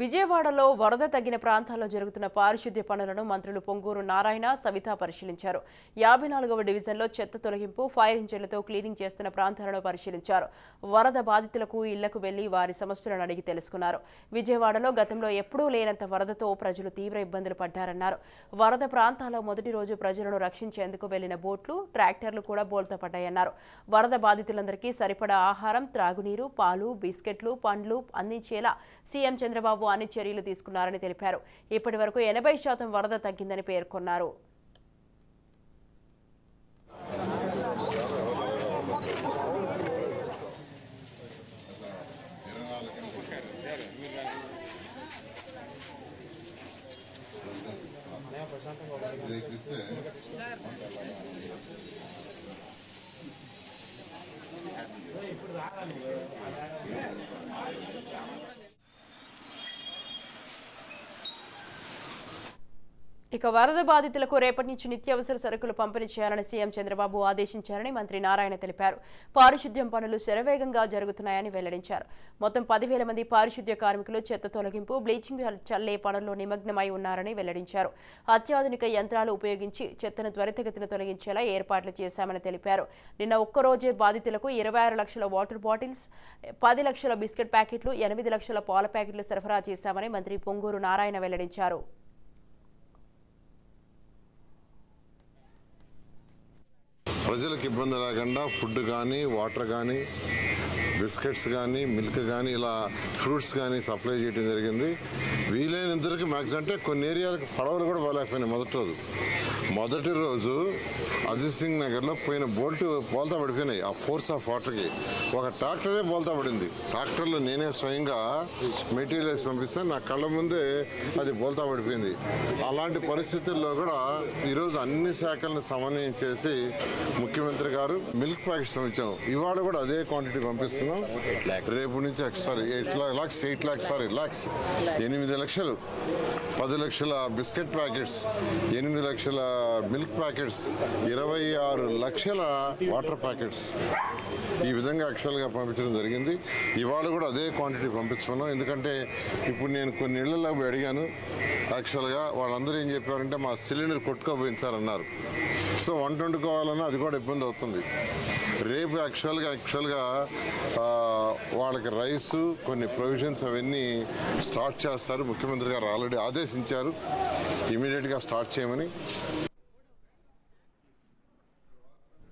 విజయవాడలో వరద తగ్గిన ప్రాంతాల్లో జరుగుతున్న పారిశుద్ధ్య పనులను మంత్రులు పొంగూరు నారాయణ, సవిత పరిశీలించారు. 54వ డివిజన్లో చెత్త తొలగింపు, ఫైర్ ఇంజిన్లతో క్లీనింగ్ చేస్తున్న ప్రాంతాలను పరిశీలించారు. వరద బాధితులకు ఇళ్లకు వెళ్లి వారి సమస్యలను అడిగి తెలుసుకున్నారు. విజయవాడలో గతంలో ఎప్పుడూ లేనంత వరదతో ప్రజలు తీవ్ర ఇబ్బందులు పడ్డారన్నారు. వరద ప్రాంతాల్లో మొదటి రోజు ప్రజలను రక్షించేందుకు వెళ్లిన బోట్లు, ట్రాక్టర్లు కూడా బోల్తా పడ్డాయన్నారు. వరద బాధితులందరికీ సరిపడా ఆహారం, త్రాగునీరు, పాలు, బిస్కెట్లు, పండ్లు అందించేలా సీఎం చంద్రబాబు అన్ని చర్యలు తీసుకున్నారని తెలిపారు. ఇప్పటి వరకు 80% వరద తగ్గిందని పేర్కొన్నారు. ఇక వరద బాధితులకు రేపటి నుంచి నిత్యావసర సరుకులు పంపిణీ చేయాలని సీఎం చంద్రబాబు ఆదేశించారని మంత్రి నారాయణ తెలిపారు. పారిశుద్ధ్యం పనులు శరవేగంగా జరుగుతున్నాయని వెల్లడించారు. మొత్తం 10,000 మంది పారిశుద్ధ్య కార్మికులు చెత్త తొలగింపు, బ్లీచింగ్ చల్లే పనుల్లో నిమగ్నమై ఉన్నారని వెల్లడించారు. అత్యాధునిక యంత్రాలు ఉపయోగించి చెత్తను త్వరితగతిన తొలగించేలా ఏర్పాట్లు చేశామని తెలిపారు. నిన్న ఒక్కరోజే బాధితులకు 26 లక్షల వాటర్ బాటిల్స్, 10 లక్షల బిస్కెట్ ప్యాకెట్లు, 8 లక్షల పాల ప్యాకెట్లు సరఫరా చేశామని మంత్రి పొంగూరు నారాయణ వెల్లడించారు. ప్రజలకు ఇబ్బంది లేకుండా ఫుడ్ కానీ, వాటర్ కానీ, బిస్కెట్స్ కానీ, మిల్క్ కానీ, ఇలా ఫ్రూట్స్ కానీ సప్లై చేయడం జరిగింది. వీలైనంతవరకు మ్యాక్స్ అంటే కొన్ని ఏరియాలకు పడవలు కూడా పోలేకపోయినాయి. మొదటి రోజు అజిత్ సింగ్ నగర్లో పోయిన బోల్తా పడిపోయినాయి. ఆ ఫోర్స్ ఆఫ్ వాటర్కి ఒక ట్రాక్టరే బోల్తా పడింది. ట్రాక్టర్లో నేనే స్వయంగా మెటీరియల్ వేసి పంపిస్తే నా కళ్ళ ముందే అది బోల్తా పడిపోయింది. అలాంటి పరిస్థితుల్లో కూడా ఈరోజు అన్ని శాఖలను సమన్వయం చేసి ముఖ్యమంత్రి గారు మిల్క్ ప్యాకెట్స్ పంపించాము. ఇవాళ కూడా అదే క్వాంటిటీ పంపిస్తున్నాం. రేపు నుంచి 8 lakhs 8 లక్షలు, 10 లక్షల బిస్కెట్ ప్యాకెట్స్, 8 లక్షల మిల్క్ ప్యాకెట్స్, 26 లక్షల వాటర్ ప్యాకెట్స్ ఈ విధంగా యాక్చువల్గా పంపించడం జరిగింది. ఇవాళ కూడా అదే క్వాంటిటీ పంపించుకున్నాం. ఎందుకంటే ఇప్పుడు నేను కొన్ని ఇళ్లలో అడిగాను. యాక్చువల్గా వాళ్ళందరూ ఏం చెప్పారంటే మా సిలిండర్ కొట్టుకోపోయించారన్నారు. సో వంట వండుకోవాలన్నా అది కూడా ఇబ్బంది అవుతుంది. రేపు యాక్చువల్గా వాళ్ళకి రైసు, కొన్ని ప్రొవిజన్స్ అవన్నీ స్టార్ట్ చేస్తారు. ముఖ్యమంత్రి గారు ఆల్రెడీ ఆదేశించారు ఇమీడియట్గా స్టార్ట్ చేయమని.